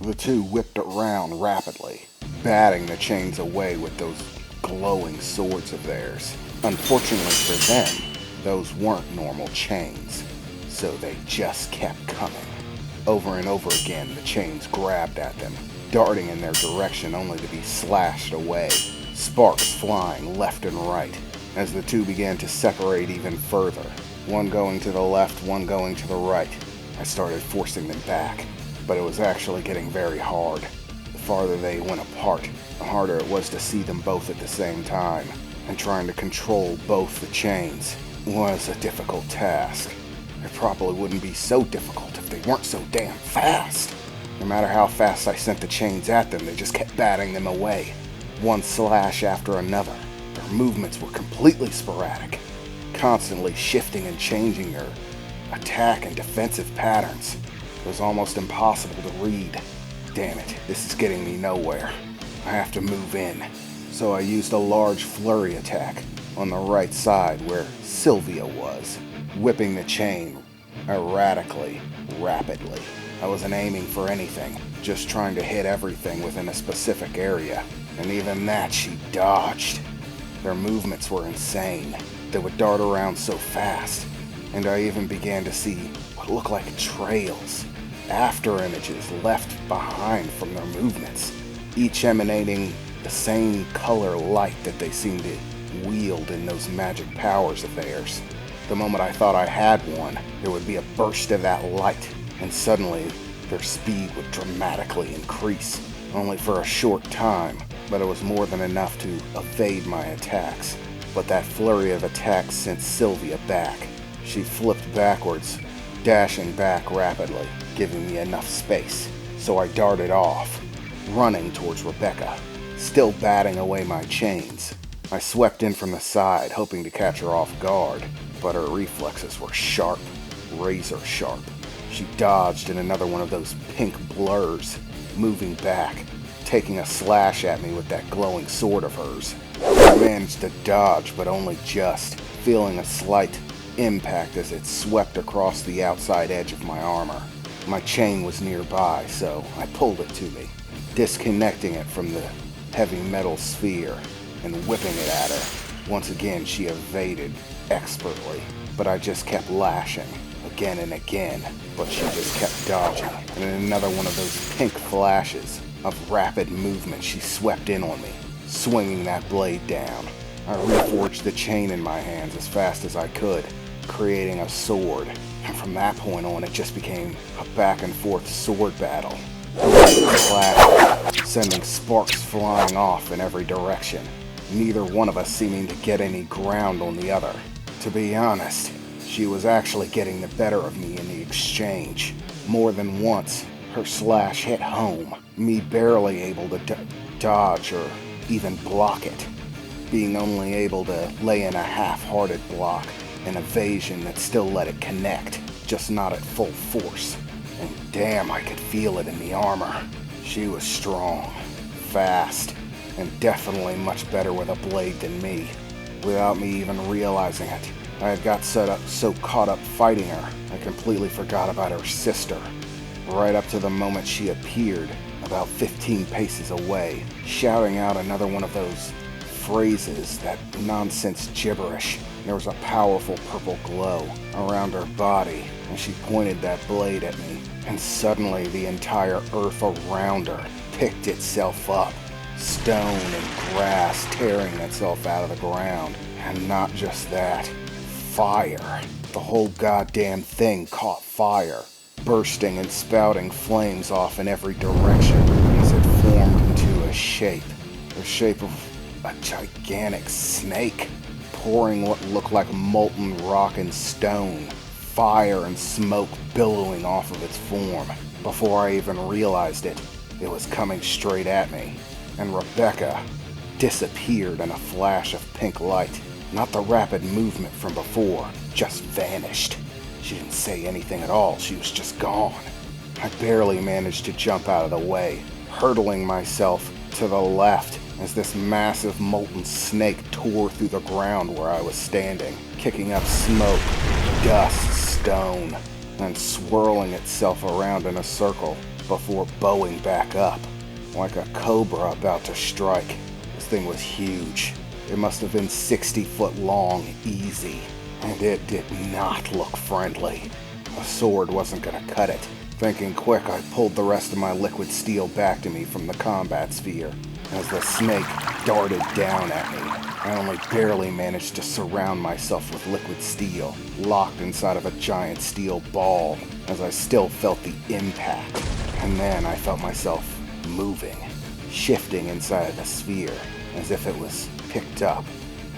The two whipped around rapidly, batting the chains away with those glowing swords of theirs. Unfortunately for them, those weren't normal chains, so they just kept coming. Over and over again, the chains grabbed at them, darting in their direction only to be slashed away, sparks flying left and right, as the two began to separate even further, one going to the left, one going to the right. I started forcing them back, but it was actually getting very hard. The farther they went apart, the harder it was to see them both at the same time, and trying to control both the chains was a difficult task. It probably wouldn't be so difficult if they weren't so damn fast. No matter how fast I sent the chains at them, they just kept batting them away, one slash after another. Their movements were completely sporadic, constantly shifting and changing their attack and defensive patterns. It was almost impossible to read. Damn it, this is getting me nowhere. I have to move in. So I used a large flurry attack on the right side where Sylvia was, whipping the chain erratically, rapidly. I wasn't aiming for anything, just trying to hit everything within a specific area, and even that she dodged. Their movements were insane. They would dart around so fast, and I even began to see what looked like trails, after images left behind from their movements, each emanating the same color light that they seemed to wield in those magic powers of theirs. The moment I thought I had one, there would be a burst of that light, and suddenly their speed would dramatically increase, only for a short time, but it was more than enough to evade my attacks. But that flurry of attacks sent Sylvia back. She flipped backwards, dashing back rapidly, giving me enough space, so I darted off, running towards Rebecca, still batting away my chains. I swept in from the side, hoping to catch her off guard, but her reflexes were sharp, razor sharp. She dodged in another one of those pink blurs, moving back, taking a slash at me with that glowing sword of hers. I managed to dodge, but only just, feeling a slight impact as it swept across the outside edge of my armor. My chain was nearby, so I pulled it to me, disconnecting it from the heavy metal sphere and whipping it at her. Once again, she evaded expertly, but I just kept lashing again and again, but she just kept dodging. And in another one of those pink flashes of rapid movement, she swept in on me, swinging that blade down. I reforged the chain in my hands as fast as I could, creating a sword, and from that point on it just became a back and forth sword battle. Clashing, sending sparks flying off in every direction, neither one of us seeming to get any ground on the other. To be honest, she was actually getting the better of me in the exchange. More than once, her slash hit home, me barely able to dodge or even block it, being only able to lay in a half-hearted block, an evasion that still let it connect, just not at full force. And damn, I could feel it in the armor. She was strong, fast, and definitely much better with a blade than me. Without me even realizing it, I had got so caught up fighting her, I completely forgot about her sister. Right up to the moment she appeared, about 15 paces away, shouting out another one of those phrases, that nonsense gibberish. There was a powerful purple glow around her body, and she pointed that blade at me, and suddenly the entire earth around her picked itself up, stone and grass tearing itself out of the ground. And not just that, fire. The whole goddamn thing caught fire, bursting and spouting flames off in every direction as it formed into the shape of a gigantic snake, pouring what looked like molten rock and stone, fire and smoke billowing off of its form. Before I even realized it, it was coming straight at me, and Rebecca disappeared in a flash of pink light. Not the rapid movement from before, just vanished. She didn't say anything at all, she was just gone. I barely managed to jump out of the way, hurtling myself to the left as this massive molten snake tore through the ground where I was standing, kicking up smoke, dust, stone, and swirling itself around in a circle, before bowing back up, like a cobra about to strike. This thing was huge. It must have been 60 foot long, easy, and it did not look friendly. A sword wasn't gonna cut it. Thinking quick, I pulled the rest of my liquid steel back to me from the combat sphere. As the snake darted down at me, I only barely managed to surround myself with liquid steel, locked inside of a giant steel ball, as I still felt the impact. And then I felt myself moving, shifting inside of the sphere, as if it was picked up.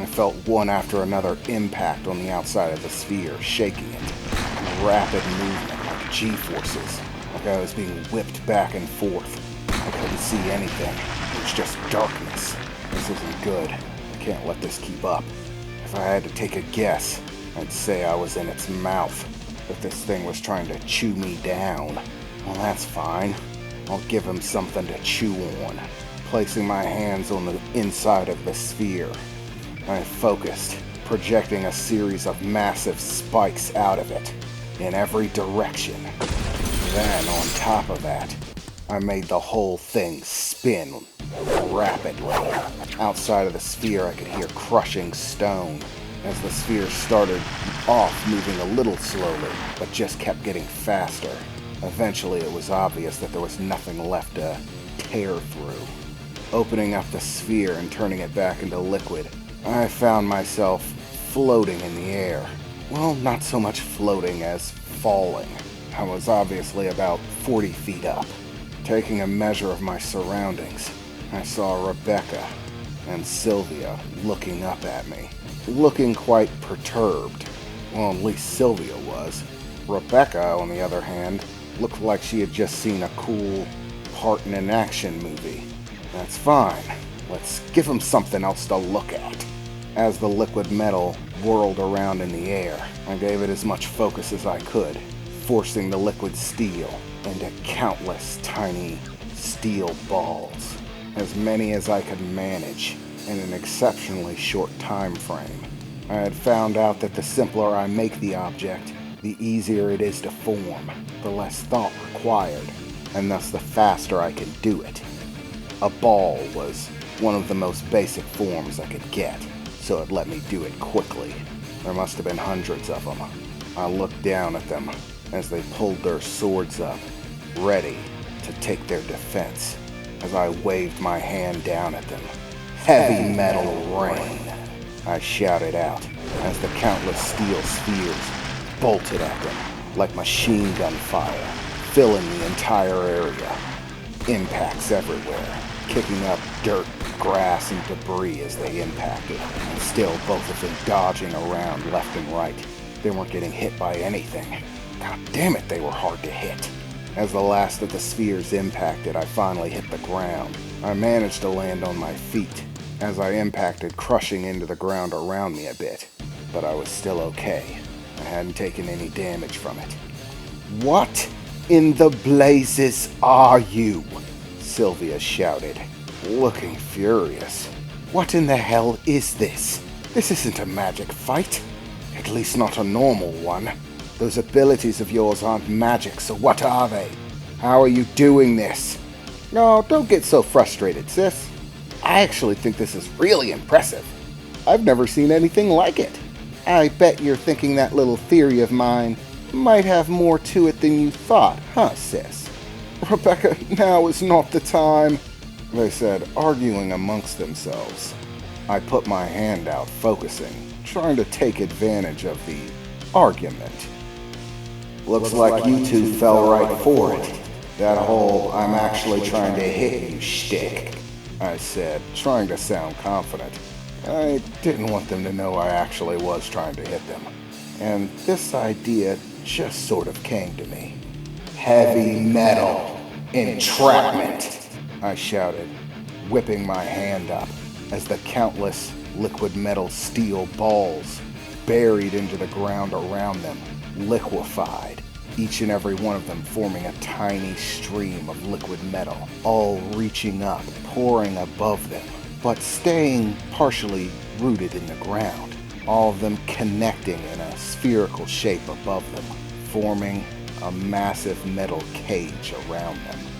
I felt one after another impact on the outside of the sphere, shaking it. Rapid movement, like G-forces, like I was being whipped back and forth. I couldn't see anything. It was just darkness. This isn't good. I can't let this keep up. If I had to take a guess, I'd say I was in its mouth. That this thing was trying to chew me down. Well, that's fine. I'll give him something to chew on. Placing my hands on the inside of the sphere, I focused, projecting a series of massive spikes out of it, in every direction. Then, on top of that, I made the whole thing spin rapidly. Outside of the sphere, I could hear crushing stone as the sphere started off moving a little slowly, but just kept getting faster. Eventually, it was obvious that there was nothing left to tear through. Opening up the sphere and turning it back into liquid, I found myself floating in the air. Well, not so much floating as falling. I was obviously about 40 feet up. Taking a measure of my surroundings, I saw Rebecca and Sylvia looking up at me, looking quite perturbed. Well, at least Sylvia was. Rebecca, on the other hand, looked like she had just seen a cool part in an action movie. That's fine. Let's give him something else to look at. As the liquid metal whirled around in the air, I gave it as much focus as I could, forcing the liquid steel into countless tiny steel balls, as many as I could manage in an exceptionally short time frame. I had found out that the simpler I make the object, the easier it is to form, the less thought required, and thus the faster I can do it. A ball was one of the most basic forms I could get, so it let me do it quickly. There must have been hundreds of them. I looked down at them as they pulled their swords up, ready to take their defense, as I waved my hand down at them. "Heavy metal rain," I shouted out, as the countless steel spheres bolted at them like machine gun fire, filling the entire area. Impacts everywhere, kicking up dirt, grass, and debris as they impacted, and still both of them dodging around left and right. They weren't getting hit by anything. God damn it, they were hard to hit. As the last of the spheres impacted, I finally hit the ground. I managed to land on my feet, as I impacted, crushing into the ground around me a bit, but I was still okay. I hadn't taken any damage from it. "What in the blazes are you?" Sylvia shouted, looking furious. "What in the hell is this? This isn't a magic fight. At least not a normal one. Those abilities of yours aren't magic, so what are they? How are you doing this?" "No, don't get so frustrated, sis. I actually think this is really impressive. I've never seen anything like it. I bet you're thinking that little theory of mine might have more to it than you thought, huh, sis?" "Rebecca, now is not the time," they said, arguing amongst themselves. I put my hand out, focusing, trying to take advantage of the argument. "Looks like you two fell right for it. That whole 'I'm actually trying to hit you' shtick," I said, trying to sound confident. I didn't want them to know I actually was trying to hit them. And this idea just sort of came to me. "Heavy metal entrapment," I shouted, whipping my hand up as the countless liquid metal steel balls buried into the ground around them, liquefied, each and every one of them forming a tiny stream of liquid metal, all reaching up, pouring above them, but staying partially rooted in the ground, all of them connecting in a spherical shape above them, forming a massive metal cage around them.